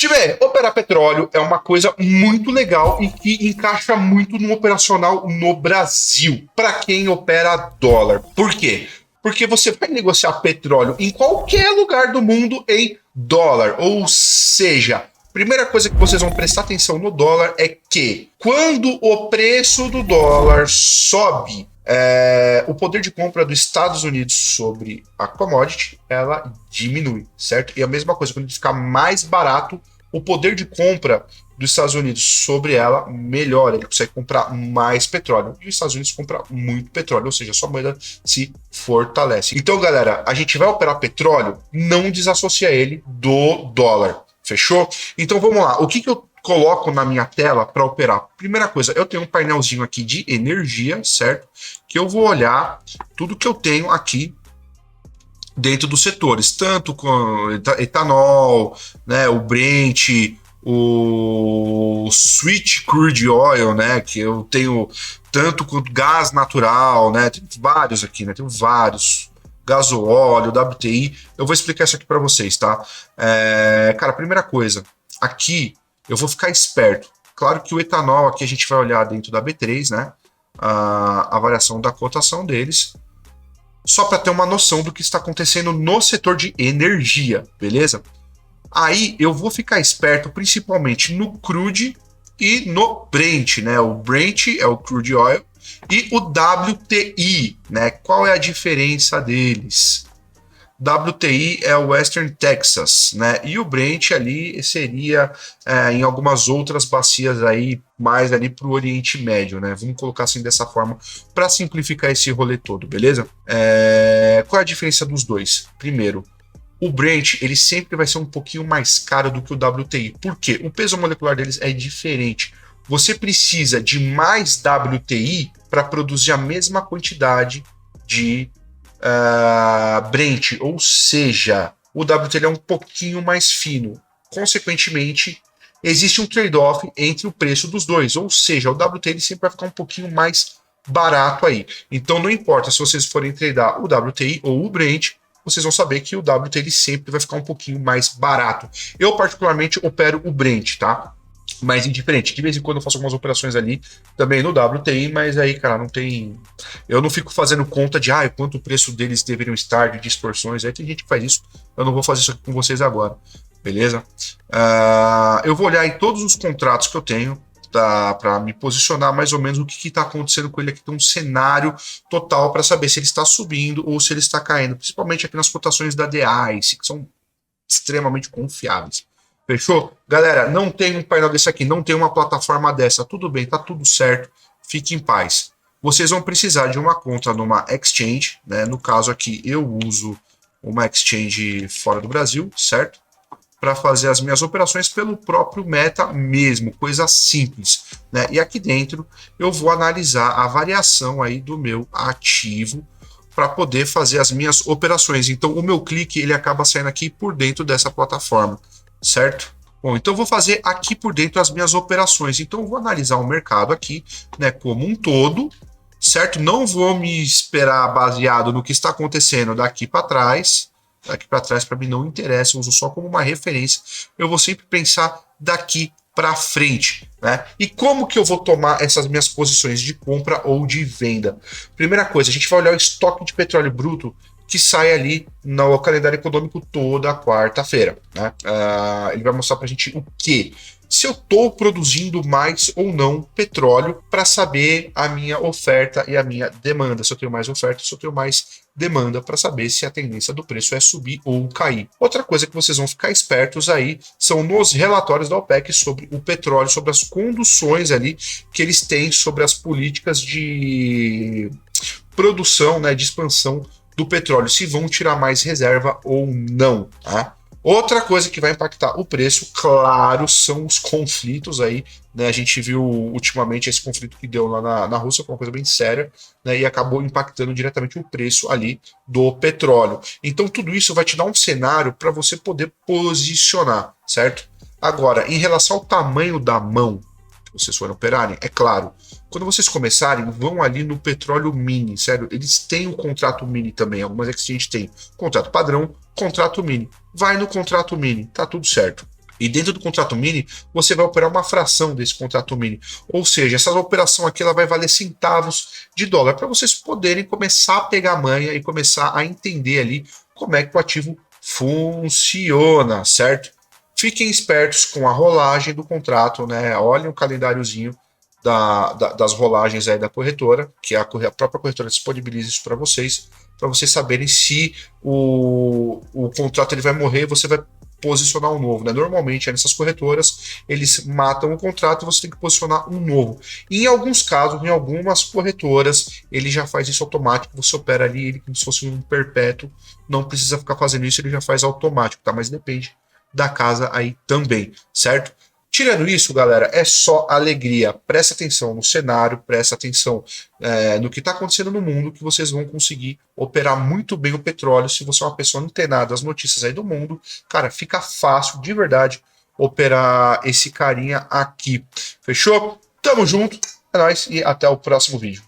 Tiver, operar petróleo é uma coisa muito legal e que encaixa muito no operacional no Brasil, para quem opera dólar. Por quê? Porque você vai negociar petróleo em qualquer lugar do mundo em dólar, ou seja, primeira coisa que vocês vão prestar atenção no dólar é que quando o preço do dólar sobe, o poder de compra dos Estados Unidos sobre a commodity, ela diminui, certo? E a mesma coisa, quando ficar mais barato, o poder de compra dos Estados Unidos sobre ela melhora, ele consegue comprar mais petróleo. E os Estados Unidos compram muito petróleo, ou seja, a sua moeda se fortalece. Então, galera, a gente vai operar petróleo, não desassocia ele do dólar. Fechou? Então vamos lá. O que eu coloco na minha tela para operar? Primeira coisa, eu tenho um painelzinho aqui de energia, certo? Que eu vou olhar tudo que eu tenho aqui dentro dos setores, tanto com etanol, né, o Brent, o Sweet Crude Oil, né, que eu tenho tanto quanto gás natural, né, tem vários aqui, né, tem vários. Gasóleo, WTI, eu vou explicar isso aqui para vocês, tá? Cara, primeira coisa, aqui eu vou ficar esperto. Claro que o etanol aqui a gente vai olhar dentro da B3, né? A variação da cotação deles, só para ter uma noção do que está acontecendo no setor de energia, beleza? Aí eu vou ficar esperto principalmente no crude e no Brent, né? O Brent é o crude oil e o WTI, né? Qual é a diferença deles? WTI é o Western Texas, né? E o Brent ali seria em algumas outras bacias aí, mais ali para o Oriente Médio, né? Vamos colocar assim dessa forma para simplificar esse rolê todo, beleza? Qual é a diferença dos dois? Primeiro, o Brent, ele sempre vai ser um pouquinho mais caro do que o WTI. Por quê? O peso molecular deles é diferente. Você precisa de mais WTI para produzir a mesma quantidade de Brent, ou seja, o WTI é um pouquinho mais fino. Consequentemente, existe um trade-off entre o preço dos dois, ou seja, o WTI sempre vai ficar um pouquinho mais barato aí. Então não importa se vocês forem tradear o WTI ou o Brent, vocês vão saber que o WTI sempre vai ficar um pouquinho mais barato. Eu particularmente opero o Brent, tá? Mais indiferente. De vez em quando eu faço algumas operações ali também no WTI, mas aí, cara, não tem. Eu não fico fazendo conta de quanto o preço deles deveriam estar de distorções. Aí tem gente que faz isso. Eu não vou fazer isso aqui com vocês agora. Beleza? Eu vou olhar em todos os contratos que eu tenho para me posicionar mais ou menos o que está acontecendo com ele aqui. Tem um cenário total para saber se ele está subindo ou se ele está caindo. Principalmente aqui nas cotações da DICE, que são extremamente confiáveis. Fechou? Galera, não tem um painel desse aqui, não tem uma plataforma dessa, tudo bem, tá tudo certo, fique em paz. Vocês vão precisar de uma conta numa exchange, né? No caso aqui, eu uso uma exchange fora do Brasil, certo? Para fazer as minhas operações pelo próprio Meta mesmo, coisa simples, né? E aqui dentro eu vou analisar a variação aí do meu ativo para poder fazer as minhas operações. Então, o meu clique, ele acaba saindo aqui por dentro dessa plataforma. Certo? Bom, então eu vou fazer aqui por dentro as minhas operações. Então eu vou analisar o mercado aqui, né, como um todo, certo? Não vou me esperar baseado no que está acontecendo daqui para trás. Daqui para trás para mim não interessa, eu uso só como uma referência. Eu vou sempre pensar daqui para frente, né? E como que eu vou tomar essas minhas posições de compra ou de venda? Primeira coisa, a gente vai olhar o estoque de petróleo bruto que sai ali no calendário econômico toda quarta-feira, né? Ele vai mostrar para a gente o quê? Se eu estou produzindo mais ou não petróleo para saber a minha oferta e a minha demanda. Se eu tenho mais oferta, se eu tenho mais demanda para saber se a tendência do preço é subir ou cair. Outra coisa que vocês vão ficar espertos aí são nos relatórios da OPEC sobre o petróleo, sobre as conduções ali que eles têm sobre as políticas de produção, né, de expansão do petróleo, se vão tirar mais reserva ou não, tá? Outra coisa que vai impactar o preço, claro, são os conflitos aí, né? A gente viu ultimamente esse conflito que deu lá na Rússia, foi uma coisa bem séria, né? E acabou impactando diretamente o preço ali do petróleo. Então tudo isso vai te dar um cenário para você poder posicionar, certo? Agora, em relação ao tamanho da mão que vocês forem operarem, é claro, quando vocês começarem, vão ali no petróleo mini, sério, eles têm um contrato mini também, algumas exchanges têm contrato padrão, contrato mini. Vai no contrato mini, tá tudo certo. E dentro do contrato mini, você vai operar uma fração desse contrato mini. Ou seja, essa operação aqui ela vai valer centavos de dólar para vocês poderem começar a pegar manha e começar a entender ali como é que o ativo funciona, certo? Fiquem espertos com a rolagem do contrato, né? Olhem o calendáriozinho das rolagens aí da corretora, que a própria corretora disponibiliza isso para vocês saberem se o contrato ele vai morrer e você vai posicionar um novo, né? Normalmente, nessas corretoras, eles matam o contrato e você tem que posicionar um novo. E em alguns casos, em algumas corretoras, ele já faz isso automático, você opera ali ele como se fosse um perpétuo, não precisa ficar fazendo isso, ele já faz automático, tá? Mas depende da casa aí também, certo? Tirando isso, galera, é só alegria. Presta atenção no cenário, presta atenção no que está acontecendo no mundo, que vocês vão conseguir operar muito bem o petróleo. Se você é uma pessoa antenada às notícias aí do mundo, cara, fica fácil, de verdade, operar esse carinha aqui. Fechou? Tamo junto, é nóis e até o próximo vídeo.